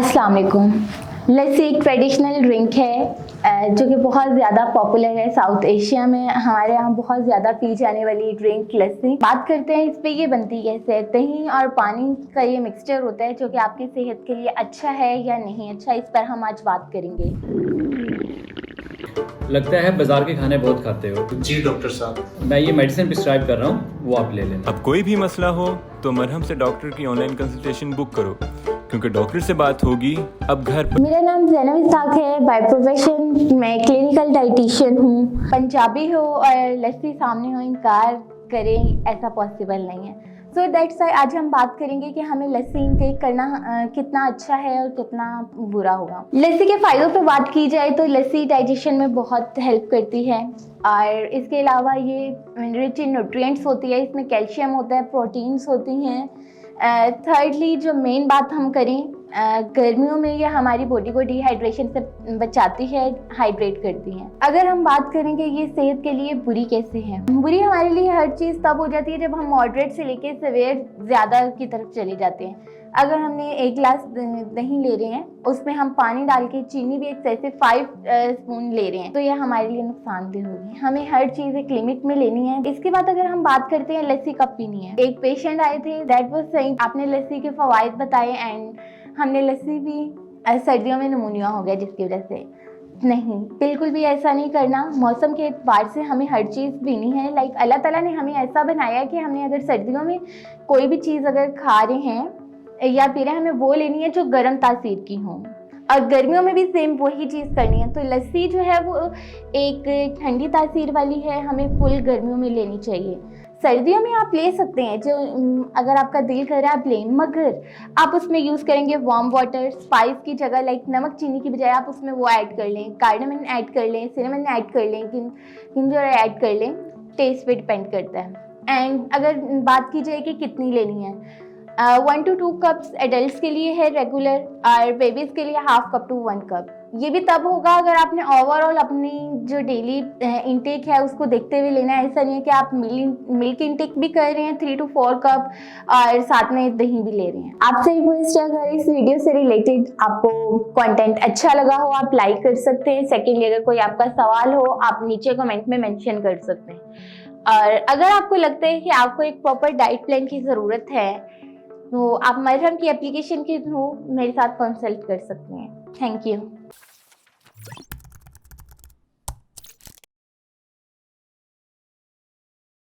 अस्सलाम वालेकुम। लस्सी एक ट्रेडिशनल ड्रिंक है जो कि बहुत ज़्यादा पॉपुलर है साउथ एशिया में। हमारे यहाँ बहुत ज़्यादा पी जाने वाली ड्रिंक लस्सी। बात करते हैं इस पे ये बनती कैसे है। दही और पानी का ये मिक्सचर होता है जो कि आपकी सेहत के लिए अच्छा है या नहीं अच्छा, इस पर हम आज बात करेंगे। लगता है बाजार के खाने बहुत खाते हो। जी डॉक्टर साहब, मैं ये मेडिसिन प्रिस्क्राइब कर रहा हूँ, वो आप ले लेना। अब कोई भी मसला हो तो मरहम से डॉक्टर की ऑनलाइन कंसल्टेशन बुक करो, क्योंकि डॉक्टर से बात होगी अब घर पर। मेरा नाम ज़ैनब इस्हाक है। बाय प्रोफेशन मैं क्लिनिकल डाइटिशियन हूँ। पंजाबी हो और लस्सी सामने हो, इनकार करें ऐसा पॉसिबल नहीं है। सो दैट्स वाई आज हम बात करेंगे कि हमें लस्सी इनटेक करना कितना अच्छा है और कितना बुरा होगा। लस्सी के फ़ायदों पे बात की जाए तो लस्सी डाइजेशन में बहुत हेल्प करती है और इसके अलावा ये रिच इन न्यूट्रिएंट्स होती है। इसमें कैल्शियम होता है, प्रोटीन्स होती हैं। थर्डली जो मेन बात हम करें, गर्मियों में ये हमारी बॉडी को डिहाइड्रेशन से बचाती है, हाइड्रेट करती है। अगर हम बात करेंगे ये सेहत के लिए बुरी कैसे है। बुरी हमारे लिए हर चीज़ तब हो जाती है जब हम मॉडरेट से लेके सेवेयर ज़्यादा की तरफ चले जाते हैं। अगर हमने 1 गिलास दही ले रहे हैं, उसमें हम पानी डाल के चीनी भी एक्सेसिव 5 स्पून ले रहे हैं, तो यह हमारे लिए नुकसानदेह होगी। हमें हर चीज़ एक लिमिट में लेनी है। इसके बाद अगर हम बात करते हैं लस्सी कब पीनी है। एक पेशेंट आए थे, दैट वाज सही, आपने लस्सी के फवायद बताए एंड हमने लस्सी भी सर्दियों में निमोनिया हो गया जिसकी वजह से। नहीं, बिल्कुल भी ऐसा नहीं करना। मौसम के एतबार से हमें हर चीज़ पीनी है। लाइक अल्लाह ताला ने हमें ऐसा बनाया कि हमने अगर सर्दियों में कोई भी चीज़ अगर खा रहे हैं या पी रहे हैं, हमें वो लेनी है जो गर्म तासीर की हो, और गर्मियों में भी सेम वही चीज़ करनी है। तो लस्सी जो है वो एक ठंडी तासीर वाली है, हमें फुल गर्मियों में लेनी चाहिए। सर्दियों में आप ले सकते हैं जो अगर आपका दिल कर रहा है आप लें, मगर आप उसमें यूज़ करेंगे वार्म वाटर। स्पाइस की जगह लाइक नमक चीनी की बजाय आप उसमें वो ऐड कर लें, कार्डामम ऐड कर लें, सिनेमन ऐड कर लें, जिंजर ऐड कर लें। टेस्ट पे डिपेंड करता है। एंड अगर बात की जाए कि कितनी लेनी है, 1 to 2 कप्स एडल्ट के लिए है रेगुलर, और बेबीज़ के लिए ½ कप to 1 कप। ये भी तब होगा अगर आपने ओवरऑल अपनी जो डेली इंटेक है उसको देखते हुए लेना है। ऐसा नहीं है कि आप मिल्क इंटेक भी कर रहे हैं 3 to 4 कप और साथ में दही भी ले रहे हैं। आपसे रिक्वेस्ट है, अगर इस वीडियो से रिलेटेड आपको कंटेंट अच्छा लगा हो आप लाइक कर सकते हैं। सेकेंडली, अगर कोई आपका सवाल हो आप नीचे कमेंट में मेंशन कर सकते हैं। और अगर आपको लगता है कि आपको एक प्रॉपर डाइट प्लान की ज़रूरत है तो आप मरहम की एप्लीकेशन के थ्रू मेरे साथ कंसल्ट कर सकते हैं। Thank you.